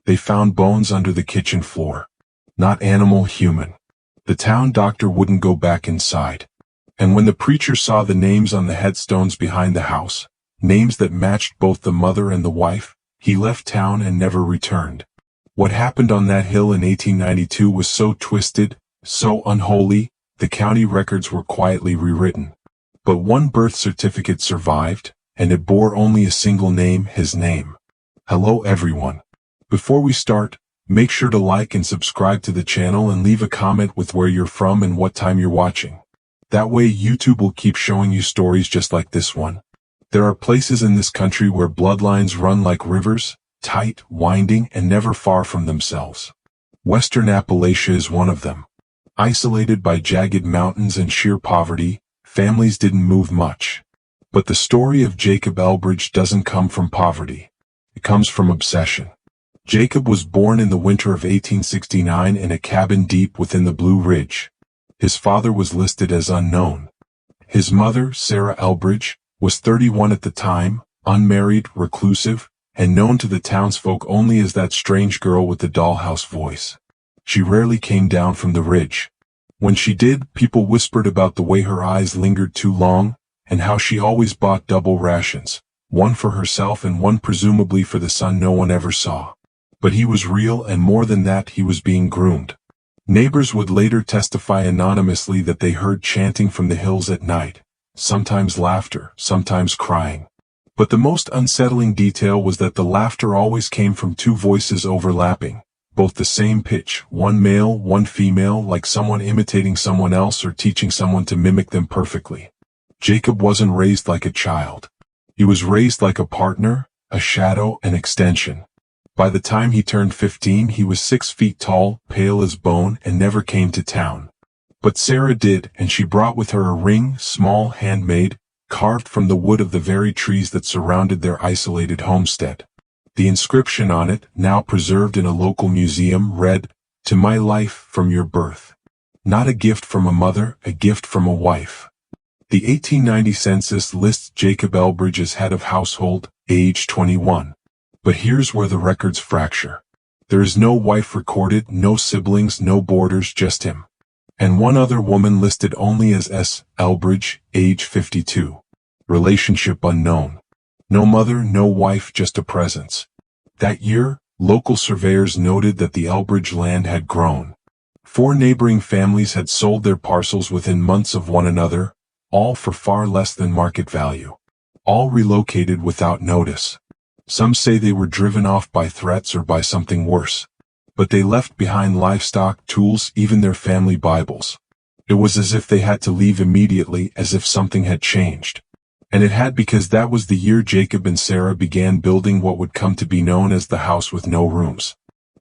They found bones under the kitchen floor. Not animal, human. The town doctor wouldn't go back inside. And when the preacher saw the names on the headstones behind the house, names that matched both the mother and the wife, he left town and never returned. What happened on that hill in 1892 was so twisted, so unholy, the county records were quietly rewritten. But one birth certificate survived, and it bore only a single name, his name. Hello everyone. Before we start, make sure to like and subscribe to the channel and leave a comment with where you're from and what time you're watching. That way YouTube will keep showing you stories just like this one. There are places in this country where bloodlines run like rivers, tight, winding, and never far from themselves. Western Appalachia is one of them. Isolated by jagged mountains and sheer poverty, families didn't move much. But the story of Jacob Elbridge doesn't come from poverty. It comes from obsession. Jacob was born in the winter of 1869 in a cabin deep within the Blue Ridge. His father was listed as unknown. His mother, Sarah Elbridge, was 31 at the time, unmarried, reclusive, and known to the townsfolk only as that strange girl with the dollhouse voice. She rarely came down from the ridge. When she did, people whispered about the way her eyes lingered too long, and how she always bought double rations, one for herself and one presumably for the son no one ever saw. But he was real, and more than that, he was being groomed. Neighbors would later testify anonymously that they heard chanting from the hills at night, sometimes laughter, sometimes crying. But the most unsettling detail was that the laughter always came from two voices overlapping, both the same pitch, one male, one female, like someone imitating someone else or teaching someone to mimic them perfectly. Jacob wasn't raised like a child. He was raised like a partner, a shadow, an extension. By the time he turned 15, he was 6 feet tall, pale as bone, and never came to town. But Sarah did, and she brought with her a ring, small, handmade, carved from the wood of the very trees that surrounded their isolated homestead. The inscription on it, now preserved in a local museum, read, "To my life from your birth." Not a gift from a mother, a gift from a wife. The 1890 census lists Jacob Elbridge as head of household, age 21. But here's where the records fracture. There is no wife recorded, no siblings, no boarders, just him. And one other woman listed only as S. Elbridge, age 52. Relationship unknown. No mother, no wife, just a presence. That year, local surveyors noted that the Elbridge land had grown. 4 neighboring families had sold their parcels within months of one another, all for far less than market value. All relocated without notice. Some say they were driven off by threats or by something worse. But they left behind livestock, tools, even their family Bibles. It was as if they had to leave immediately, as if something had changed. And it had, because that was the year Jacob and Sarah began building what would come to be known as the house with no rooms.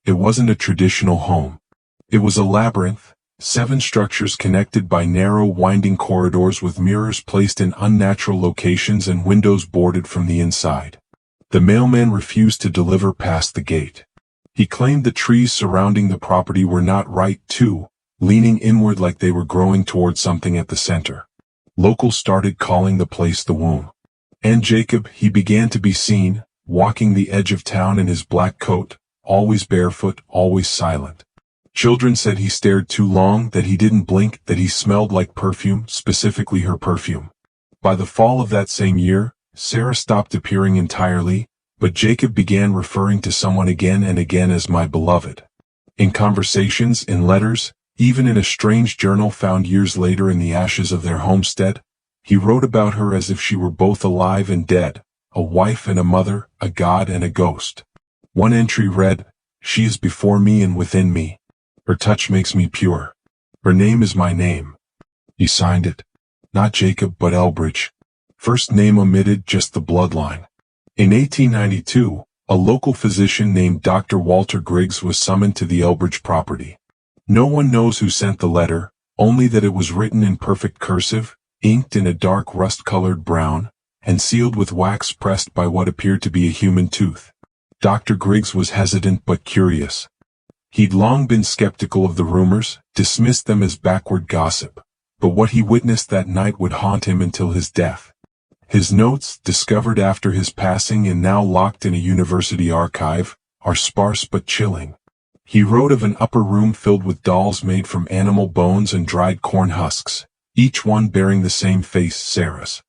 It wasn't a traditional home. It was a labyrinth, 7 structures connected by narrow, winding corridors with mirrors placed in unnatural locations and windows boarded from the inside. The mailman refused to deliver past the gate. He claimed the trees surrounding the property were not right too, leaning inward like they were growing toward something at the center. Locals started calling the place the womb. And Jacob, he began to be seen, walking the edge of town in his black coat, always barefoot, always silent. Children said he stared too long, that he didn't blink, that he smelled like perfume, specifically her perfume. By the fall of that same year, Sarah stopped appearing entirely, but Jacob began referring to someone again and again as my beloved. In conversations, in letters, even in a strange journal found years later in the ashes of their homestead, he wrote about her as if she were both alive and dead, a wife and a mother, a god and a ghost. One entry read, "She is before me and within me. Her touch makes me pure. Her name is my name." He signed it. Not Jacob but Elbridge. First name omitted, just the bloodline. In 1892, a local physician named Dr. Walter Griggs was summoned to the Elbridge property. No one knows who sent the letter, only that it was written in perfect cursive, inked in a dark rust-colored brown, and sealed with wax pressed by what appeared to be a human tooth. Dr. Griggs was hesitant but curious. He'd long been skeptical of the rumors, dismissed them as backward gossip, but what he witnessed that night would haunt him until his death. His notes, discovered after his passing and now locked in a university archive, are sparse but chilling. He wrote of an upper room filled with dolls made from animal bones and dried corn husks, each one bearing the same face, Sarah's.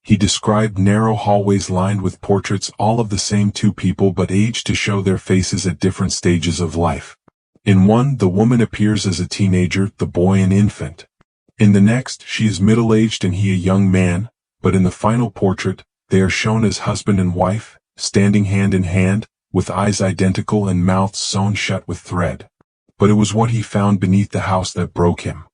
He described narrow hallways lined with portraits, all of the same two people but aged to show their faces at different stages of life. In one, the woman appears as a teenager, the boy an infant. In the next, she is middle-aged and he a young man, but in the final portrait, they are shown as husband and wife, standing hand in hand, with eyes identical and mouths sewn shut with thread. But it was what he found beneath the house that broke him.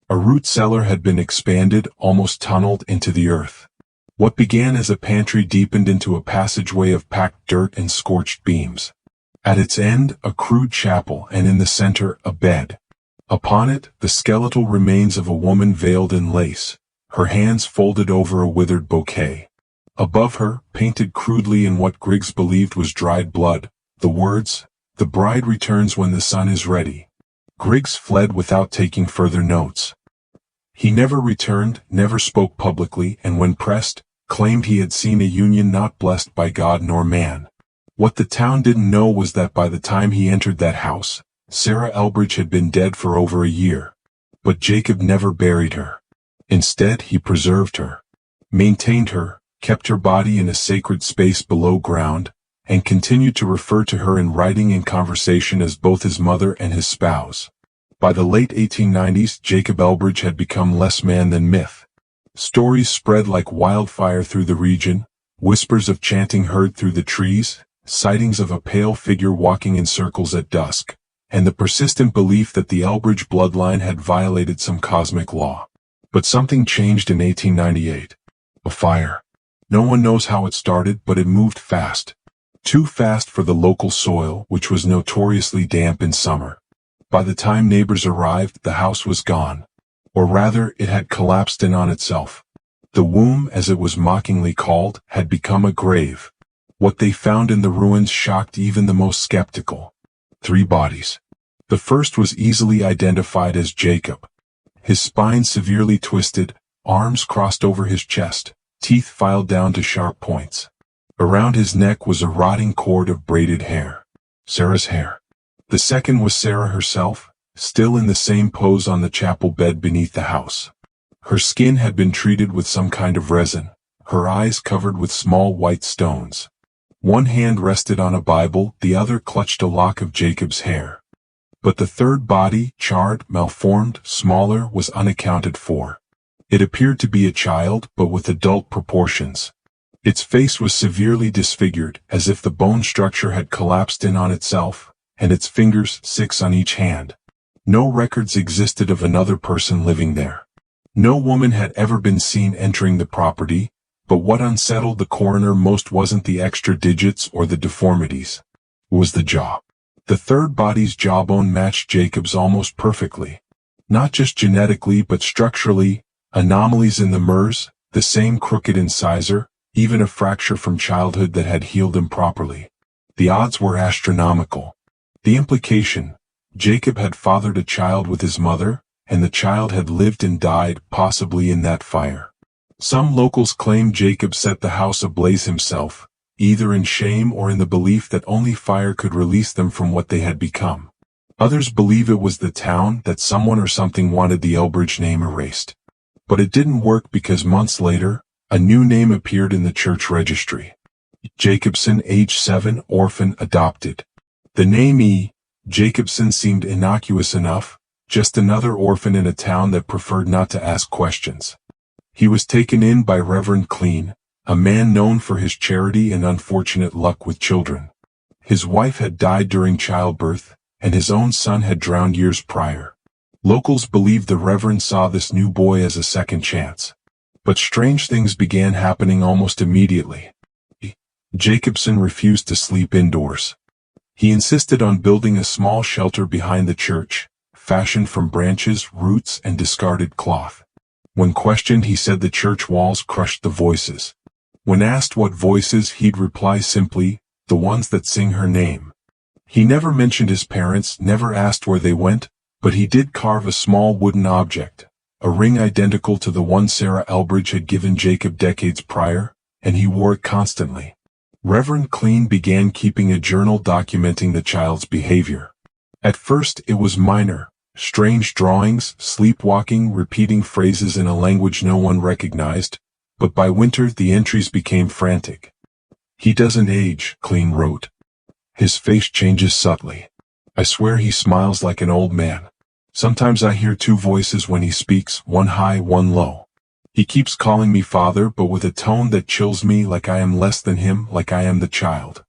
A root cellar had been expanded, almost tunneled into the earth. What began as a pantry deepened into a passageway of packed dirt and scorched beams. At its end, a crude chapel, and in the center, a bed. Upon it, the skeletal remains of a woman veiled in lace, her hands folded over a withered bouquet. Above her, painted crudely in what Griggs believed was dried blood, the words, "The bride returns when the sun is ready." Griggs fled without taking further notes. He never returned, never spoke publicly, and when pressed, claimed he had seen a union not blessed by God nor man. What the town didn't know was that by the time he entered that house, Sarah Elbridge had been dead for over a year. But Jacob never buried her. Instead, he preserved her, maintained her, kept her body in a sacred space below ground, and continued to refer to her in writing and conversation as both his mother and his spouse. By the late 1890s, Jacob Elbridge had become less man than myth. Stories spread like wildfire through the region, whispers of chanting heard through the trees, sightings of a pale figure walking in circles at dusk, and the persistent belief that the Elbridge bloodline had violated some cosmic law. But something changed in 1898. A fire. No one knows how it started, but it moved fast. Too fast for the local soil, which was notoriously damp in summer. By the time neighbors arrived, the house was gone. Or rather, it had collapsed in on itself. The womb, as it was mockingly called, had become a grave. What they found in the ruins shocked even the most skeptical. 3 bodies. The first was easily identified as Jacob. His spine severely twisted, arms crossed over his chest, teeth filed down to sharp points. Around his neck was a rotting cord of braided hair. Sarah's hair. The second was Sarah herself, still in the same pose on the chapel bed beneath the house. Her skin had been treated with some kind of resin, her eyes covered with small white stones. One hand rested on a Bible, the other clutched a lock of Jacob's hair. But the third body, charred, malformed, smaller, was unaccounted for. It appeared to be a child, but with adult proportions. Its face was severely disfigured, as if the bone structure had collapsed in on itself, and its fingers, 6 on each hand. No records existed of another person living there. No woman had ever been seen entering the property, but what unsettled the coroner most wasn't the extra digits or the deformities. It was the jaw. The third body's jawbone matched Jacob's almost perfectly. Not just genetically but structurally, anomalies in the MERS, the same crooked incisor, even a fracture from childhood that had healed improperly. The odds were astronomical. The implication: Jacob had fathered a child with his mother, and the child had lived and died, possibly in that fire. Some locals claim Jacob set the house ablaze himself, either in shame or in the belief that only fire could release them from what they had become. Others believe it was the town, that someone or something wanted the Elbridge name erased. But it didn't work because months later, a new name appeared in the church registry. Jacobson, age 7, orphan, adopted. The name E. Jacobson seemed innocuous enough, just another orphan in a town that preferred not to ask questions. He was taken in by Reverend Clean, a man known for his charity and unfortunate luck with children. His wife had died during childbirth, and his own son had drowned years prior. Locals believed the Reverend saw this new boy as a second chance. But strange things began happening almost immediately. Jacobson refused to sleep indoors. He insisted on building a small shelter behind the church, fashioned from branches, roots, and discarded cloth. When questioned, he said the church walls crushed the voices. When asked what voices, he'd reply simply, "The ones that sing her name." He never mentioned his parents, never asked where they went, but he did carve a small wooden object, a ring identical to the one Sarah Elbridge had given Jacob decades prior, and he wore it constantly. Reverend Clean began keeping a journal documenting the child's behavior. At first it was minor, strange drawings, sleepwalking, repeating phrases in a language no one recognized, but by winter the entries became frantic. "He doesn't age," Clean wrote. "His face changes subtly. I swear he smiles like an old man. Sometimes I hear two voices when he speaks, one high, one low. He keeps calling me father, but with a tone that chills me, like I am less than him, like I am the child."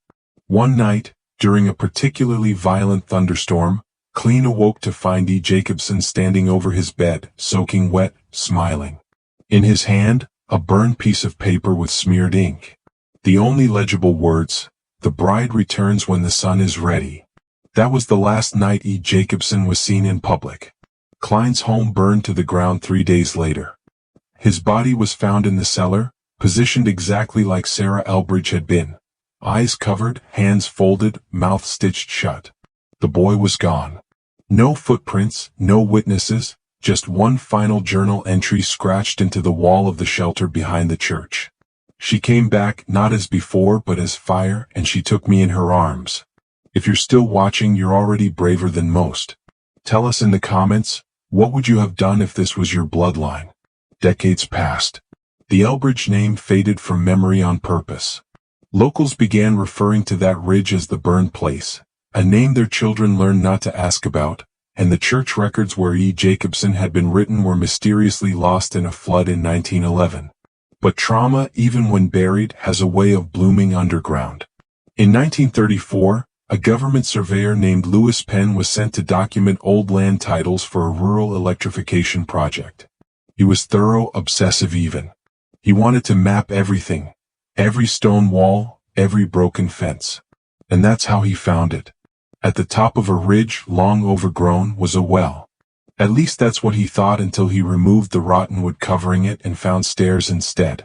One night, during a particularly violent thunderstorm, Clean awoke to find E. Jacobson standing over his bed, soaking wet, smiling. In his hand, a burned piece of paper with smeared ink. The only legible words, "The bride returns when the sun is ready." That was the last night E. Jacobson was seen in public. Klein's home burned to the ground 3 days later. His body was found in the cellar, positioned exactly like Sarah Elbridge had been. Eyes covered, hands folded, mouth stitched shut. The boy was gone. No footprints, no witnesses, just one final journal entry scratched into the wall of the shelter behind the church. "She came back, not as before but as fire, and she took me in her arms." If you're still watching, you're already braver than most. Tell us in the comments, what would you have done if this was your bloodline? Decades passed. The Elbridge name faded from memory on purpose. Locals began referring to that ridge as the burned place, a name their children learned not to ask about, and the church records where E. Jacobson had been written were mysteriously lost in a flood in 1911. But trauma, even when buried, has a way of blooming underground. In 1934, a government surveyor named Lewis Penn was sent to document old land titles for a rural electrification project. He was thorough, obsessive even. He wanted to map everything, every stone wall, every broken fence. And that's how he found it. At the top of a ridge, long overgrown, was a well. At least that's what he thought until he removed the rotten wood covering it and found stairs instead.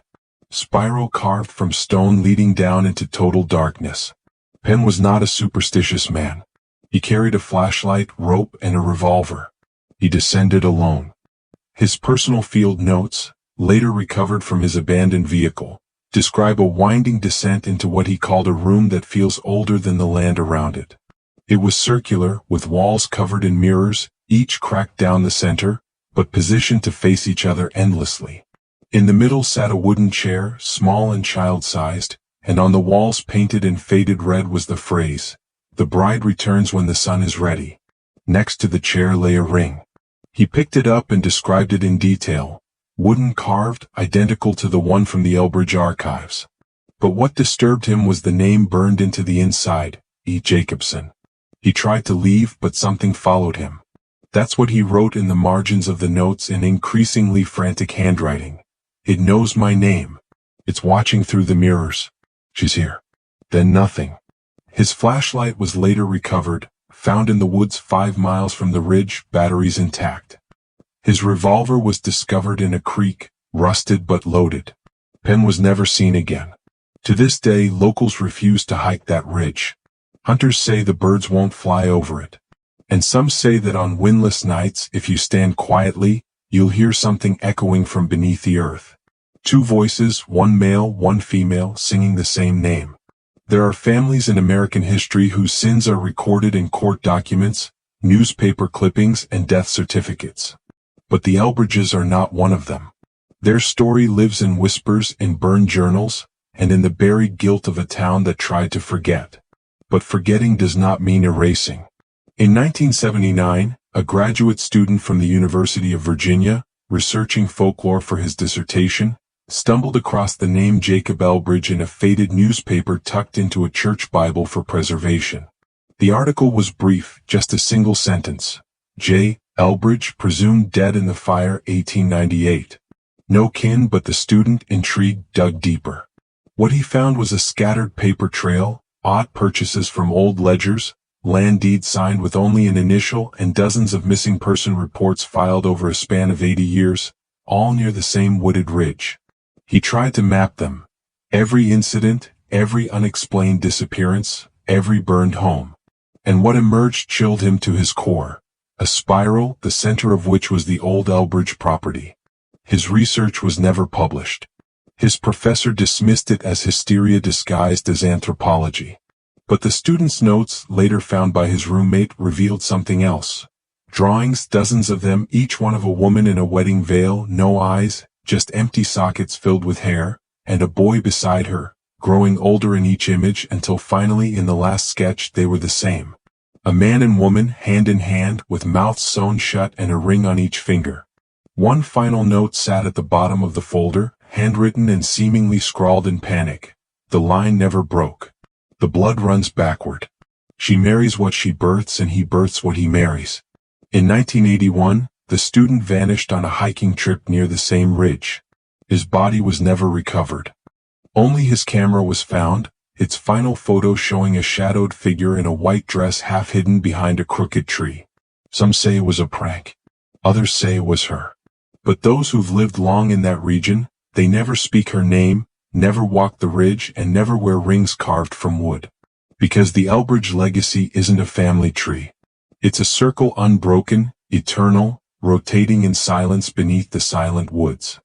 Spiral carved from stone leading down into total darkness. Penn was not a superstitious man. He carried a flashlight, rope, and a revolver. He descended alone. His personal field notes, later recovered from his abandoned vehicle, describe a winding descent into what he called a room that feels older than the land around it. It was circular, with walls covered in mirrors, each cracked down the center, but positioned to face each other endlessly. In the middle sat a wooden chair, small and child-sized, and on the walls painted in faded red was the phrase, "The bride returns when the sun is ready." Next to the chair lay a ring. He picked it up and described it in detail, wooden carved, identical to the one from the Elbridge archives. But what disturbed him was the name burned into the inside, E. Jacobson. He tried to leave, but something followed him. That's what he wrote in the margins of the notes in increasingly frantic handwriting. "It knows my name. It's watching through the mirrors. She's here." Then nothing. His flashlight was later recovered, found in the woods 5 miles from the ridge, batteries intact. His revolver was discovered in a creek, rusted but loaded. Penn was never seen again. To this day, locals refuse to hike that ridge. Hunters say the birds won't fly over it. And some say that on windless nights, if you stand quietly, you'll hear something echoing from beneath the earth. 2 voices, one male, one female, singing the same name. There are families in American history whose sins are recorded in court documents, newspaper clippings, and death certificates. But the Elbridges are not one of them. Their story lives in whispers, in burned journals, and in the buried guilt of a town that tried to forget. But forgetting does not mean erasing. In 1979, a graduate student from the University of Virginia, researching folklore for his dissertation, stumbled across the name Jacob Elbridge in a faded newspaper tucked into a church Bible for preservation. The article was brief, just a single sentence. J. Elbridge, presumed dead in the fire, 1898. No kin, but the student, intrigued, dug deeper. What he found was a scattered paper trail, odd purchases from old ledgers, land deeds signed with only an initial, and dozens of missing person reports filed over a span of 80 years, all near the same wooded ridge. He tried to map them. Every incident, every unexplained disappearance, every burned home. And what emerged chilled him to his core. A spiral, the center of which was the old Elbridge property. His research was never published. His professor dismissed it as hysteria disguised as anthropology. But the student's notes, later found by his roommate, revealed something else. Drawings, dozens of them, each one of a woman in a wedding veil, no eyes, just empty sockets filled with hair, and a boy beside her, growing older in each image until finally in the last sketch they were the same. A man and woman, hand in hand, with mouths sewn shut and a ring on each finger. One final note sat at the bottom of the folder, handwritten and seemingly scrawled in panic. The line never broke. The blood runs backward. She marries what she births and he births what he marries. In 1981, the student vanished on a hiking trip near the same ridge. His body was never recovered. Only his camera was found, its final photo showing a shadowed figure in a white dress half hidden behind a crooked tree. Some say it was a prank. Others say it was her. But those who've lived long in that region, they never speak her name, never walk the ridge, and never wear rings carved from wood. Because the Elbridge legacy isn't a family tree. It's a circle unbroken, eternal, rotating in silence beneath the silent woods.